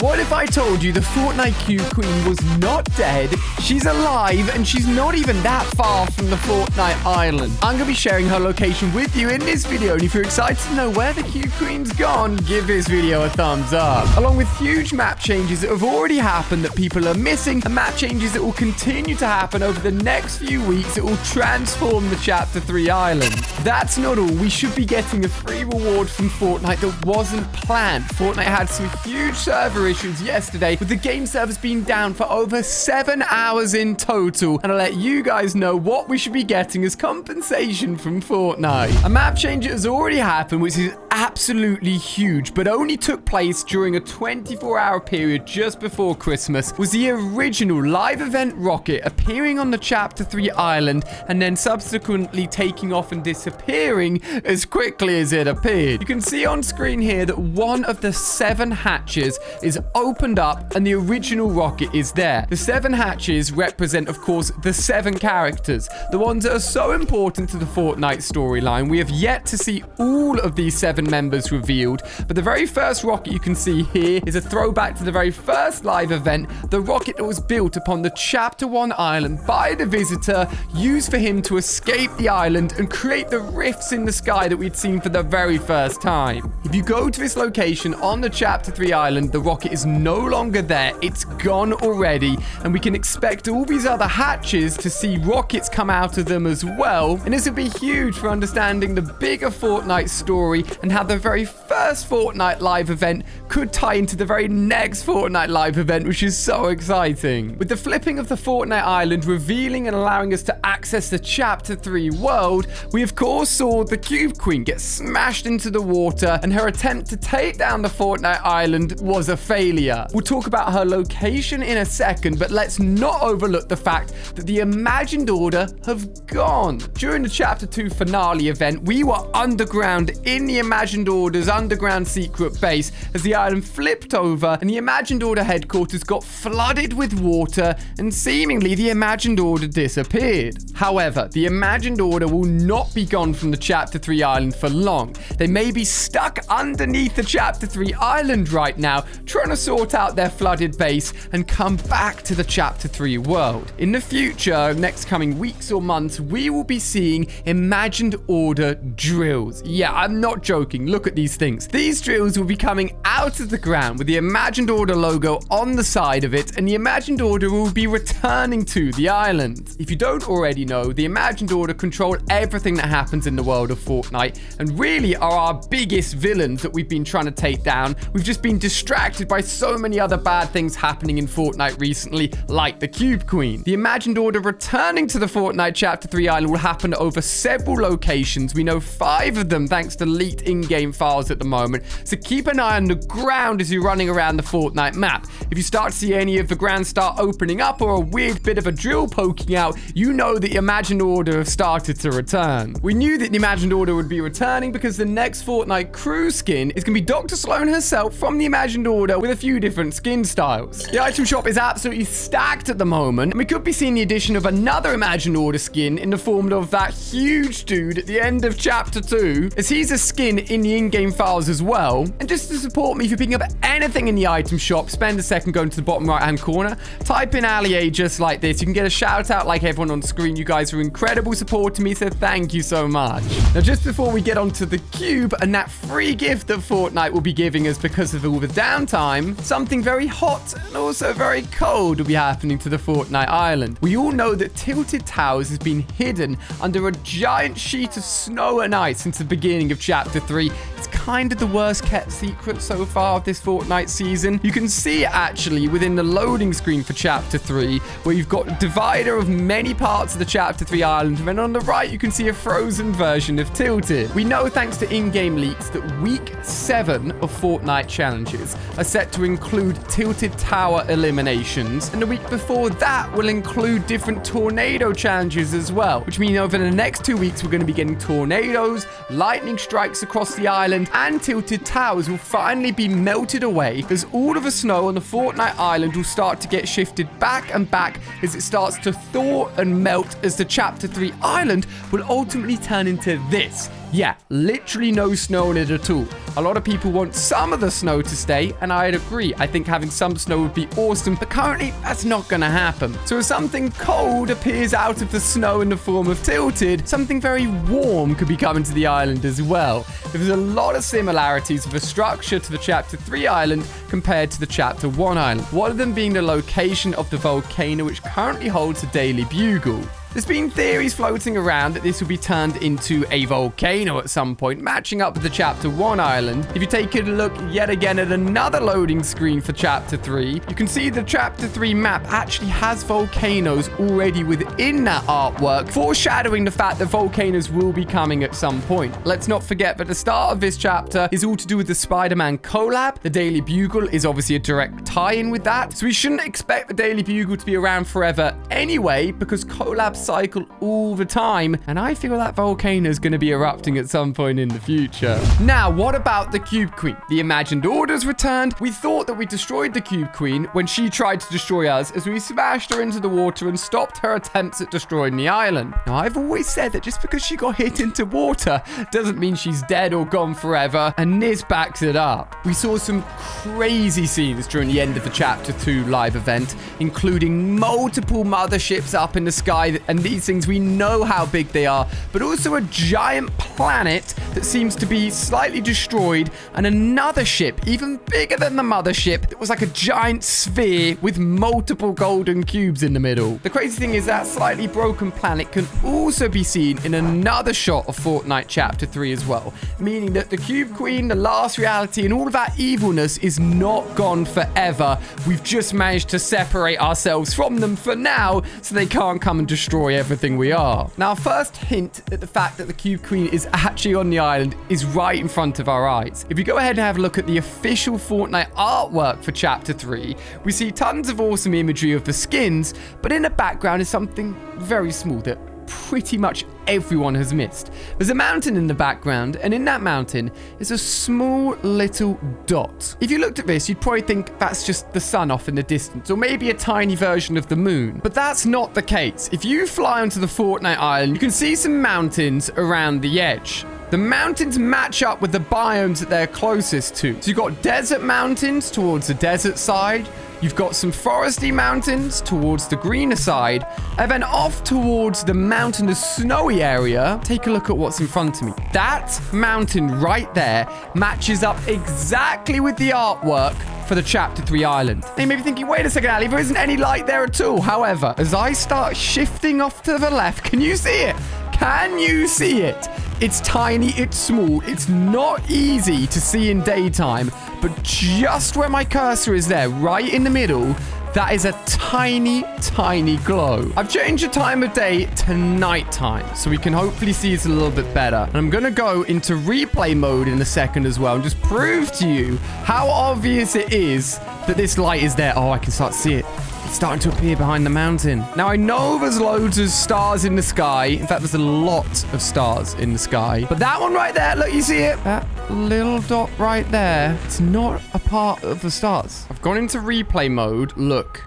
What if I told you the Fortnite Cube Queen was not dead, she's alive, and she's not even that far from the Fortnite island? I'm going to be sharing her location with you in this video, and if you're excited to know where the Cube Queen's gone, give this video a thumbs up. Along with huge map changes that have already happened that people are missing, and map changes that will continue to happen over the next few weeks that will transform the Chapter 3 island. That's not all. We should be getting a free reward from Fortnite that wasn't planned. Fortnite had some huge server issues yesterday, with the game servers being down for over 7 hours in total, and I'll let you guys know what we should be getting as compensation from Fortnite. A map change has already happened, which is absolutely huge, but only took place during a 24-hour period just before Christmas, was the original live event rocket appearing on the Chapter 3 island and then subsequently taking off and disappearing as quickly as it appeared. You can see on screen here that one of the 7 hatches is opened up and the original rocket is there. The 7 hatches represent, of course, the 7 characters, the ones that are so important to the Fortnite storyline. We have yet to see all of these 7 members revealed, but the very first rocket you can see here is a throwback to the very first live event, the rocket that was built upon the Chapter 1 island by the visitor, used for him to escape the island and create the rifts in the sky that we'd seen for the very first time. If you go to this location on the Chapter 3 island, the rocket is no longer there. It's gone already, and we can expect all these other hatches to see rockets come out of them as well, and this would be huge for understanding the bigger Fortnite story and how the very first Fortnite live event could tie into the very next Fortnite live event, which is so exciting. With the flipping of the Fortnite island revealing and allowing us to access the Chapter 3 world, we of course saw the Cube Queen get smashed into the water, and her attempt to take down the Fortnite island was a failure. We'll talk about her location in a second, but let's not overlook the fact that the Imagined Order have gone. During the Chapter 2 finale event, we were underground in the Imagined Order's underground secret base as the island flipped over and the Imagined Order headquarters got flooded with water, and seemingly the Imagined Order disappeared. However, the Imagined Order will not be gone from the Chapter 3 island for long. They may be stuck underneath the Chapter 3 island right now, trying to sort out their flooded base and come back to the Chapter 3 world. In the future, next coming weeks or months, we will be seeing Imagined Order drills. Yeah, I'm not joking. Look at these things. These drills will be coming out of the ground with the Imagined Order logo on the side of it, and the Imagined Order will be returning to the island. If you don't already know, the Imagined Order control everything that happens in the world of Fortnite and really are our biggest villains that we've been trying to take down. We've just been distracted by so many other bad things happening in Fortnite recently, like the Cube Queen. The Imagined Order returning to the Fortnite Chapter 3 island will happen over several locations. We know 5 of them thanks to leaked in-game files at the moment, so keep an eye on the ground as you're running around the Fortnite map. If you start to see any of the ground start opening up or a weird bit of a drill poking out, you know the Imagined Order have started to return. We knew that the Imagined Order would be returning because the next Fortnite crew skin is going to be Dr. Sloan herself from the Imagined Order with a few different skin styles. The item shop is absolutely stacked at the moment, and we could be seeing the addition of another Imagined Order skin in the form of that huge dude at the end of Chapter 2, as he's a skin in the in-game files as well. And just to support me, if you're picking up anything in the item shop, spend a second going to the bottom right-hand corner, type in Allie just like this. You can get a shout out like everyone on screen. You guys are incredible supporting me, so thank you so much. Now, just before we get onto the cube and that free gift that Fortnite will be giving us because of all the downtime, something very hot and also very cold will be happening to the Fortnite island. We all know that Tilted Towers has been hidden under a giant sheet of snow and ice since the beginning of Chapter 3. It's kind of the worst kept secret so far of this Fortnite season. You can see it actually within the loading screen for Chapter 3, where you've got a divider of many parts of the Chapter 3 island, and then on the right you can see a frozen version of Tilted. We know thanks to in-game leaks that week 7 of Fortnite challenges are set to include Tilted Tower eliminations, and the week before that will include different tornado challenges as well, which means over the next 2 weeks we're going to be getting tornadoes, lightning strikes across the island, and Tilted Towers will finally be melted away as all of the snow on the Fortnite island will start to get shifted back and back as it starts to thaw and melt, as the Chapter 3 island will ultimately turn into this. Yeah, literally no snow in it at all. A lot of people want some of the snow to stay, and I'd agree. I think having some snow would be awesome, but currently that's not going to happen. So if something cold appears out of the snow in the form of Tilted, something very warm could be coming to the island as well. There's a lot of similarities of the structure to the Chapter 3 island compared to the Chapter 1 island. One of them being the location of the volcano, which currently holds a Daily Bugle. There's been theories floating around that this will be turned into a volcano at some point, matching up with the Chapter 1 island. If you take a look yet again at another loading screen for Chapter 3, you can see the Chapter 3 map actually has volcanoes already within that artwork, foreshadowing the fact that volcanoes will be coming at some point. Let's not forget that the start of this chapter is all to do with the Spider-Man collab. The Daily Bugle is obviously a direct tie-in with that, so we shouldn't expect the Daily Bugle to be around forever anyway, because collabs cycle all the time, and I feel that volcano is going to be erupting at some point in the future. Now, what about the Cube Queen? The Imagined Order's returned. We thought that we destroyed the Cube Queen when she tried to destroy us, as we smashed her into the water and stopped her attempts at destroying the island. Now, I've always said that just because she got hit into water doesn't mean she's dead or gone forever, and this backs it up. We saw some crazy scenes during the end of the Chapter 2 live event, including multiple motherships up in the sky, and these things, we know how big they are, but also a giant planet that seems to be slightly destroyed, and another ship, even bigger than the mothership, that was like a giant sphere with multiple golden cubes in the middle. The crazy thing is that slightly broken planet can also be seen in another shot of Fortnite Chapter 3 as well, meaning that the Cube Queen, the last reality, and all of that evilness is not gone forever. We've just managed to separate ourselves from them for now, so they can't come and destroy everything we are. Now, first hint at the fact that the Cube Queen is actually on the island is right in front of our eyes. If you go ahead and have a look at the official Fortnite artwork for Chapter 3, we see tons of awesome imagery of the skins, but in the background is something very small that pretty much everyone has missed. There's a mountain in the background, and in that mountain is a small little dot. If you looked at this, you'd probably think that's just the sun off in the distance, or maybe a tiny version of the moon. But that's not the case. If you fly onto the Fortnite island, you can see some mountains around the edge. The mountains match up with the biomes that they're closest to. So you've got desert mountains towards the desert side. You've got some foresty mountains towards the greener side. And then off towards the mountainous snowy area, take a look at what's in front of me. That mountain right there matches up exactly with the artwork for the Chapter 3 island. Now you may be thinking, wait a second, Ali, there isn't any light there at all. However, as I start shifting off to the left, can you see it? Can you see it? It's tiny, it's small, it's not easy to see in daytime, but just where my cursor is there, right in the middle, that is a tiny, tiny glow. I've changed the time of day to nighttime, so we can hopefully see it a little bit better. And I'm going to go into replay mode in a second as well and just prove to you how obvious it is that this light is there. Oh, I can start to see it. It's starting to appear behind the mountain. Now, I know there's loads of stars in the sky. In fact, there's a lot of stars in the sky. But that one right there, look, you see it? That little dot right there, it's not a part of the stars. I've gone into replay mode. Look.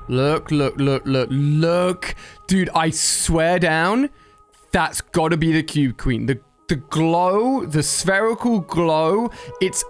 Look, look, look, look, look. Dude, I swear down, that's got to be the Cube Queen. The glow, the spherical glow, it's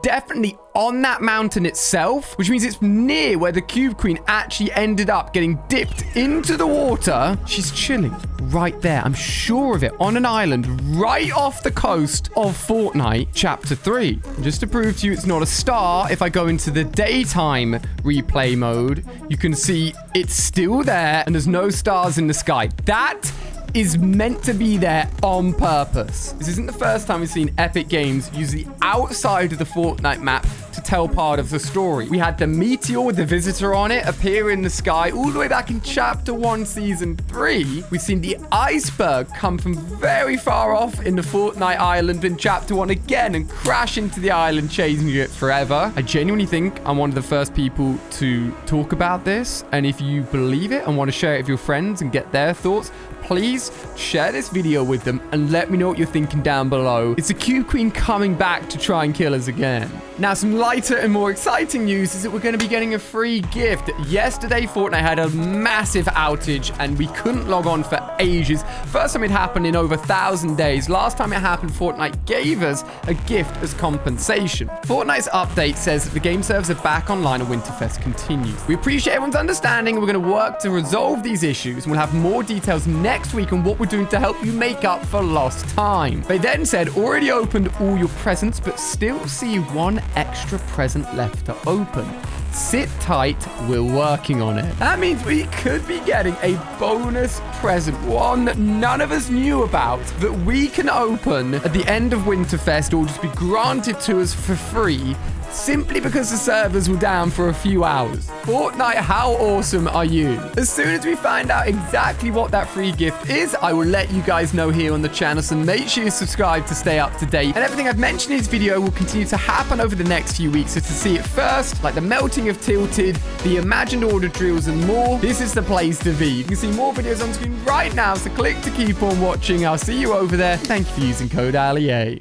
definitely on that mountain itself, which means it's near where the Cube Queen actually ended up getting dipped into the water. She's chilling right there. I'm sure of it, on an island right off the coast of Fortnite Chapter 3. And just to prove to you it's not a star, if I go into the daytime replay mode, you can see it's still there and there's no stars in the sky. That is meant to be there on purpose. This isn't the first time we've seen Epic Games use the outside of the Fortnite map to tell part of the story. We had the meteor with the visitor on it appear in the sky all the way back in Chapter 1, Season 3. We've seen the iceberg come from very far off in the Fortnite island in Chapter 1 again and crash into the island, chasing it forever. I genuinely think I'm one of the first people to talk about this, and if you believe it and want to share it with your friends and get their thoughts, please this, share this video with them, and let me know what you're thinking down below. It's the Q Queen coming back to try and kill us again. Now, some lighter and more exciting news is that we're going to be getting a free gift. Yesterday, Fortnite had a massive outage, and we couldn't log on for ages. First time it happened in over 1,000 days. Last time it happened, Fortnite gave us a gift as compensation. Fortnite's update says that the game servers are back online and Winterfest continues. We appreciate everyone's understanding. We're going to work to resolve these issues, and we'll have more details next week on what we're doing to help you make up for lost time. They then said, already opened all your presents, but still see one extra present left to open. Sit tight, we're working on it. That means we could be getting a bonus present, one that none of us knew about, that we can open at the end of Winterfest or just be granted to us for free, simply because the servers were down for a few hours. Fortnite, how awesome are you? As soon as we find out exactly what that free gift is, I will let you guys know here on the channel, so make sure you subscribe to stay up to date. And everything I've mentioned in this video will continue to happen over the next few weeks, so to see it first, like the melting of Tilted, the imagined order drills, and more, this is the place to be. You can see more videos on screen right now, so click to keep on watching. I'll see you over there. Thank you for using code ALIA.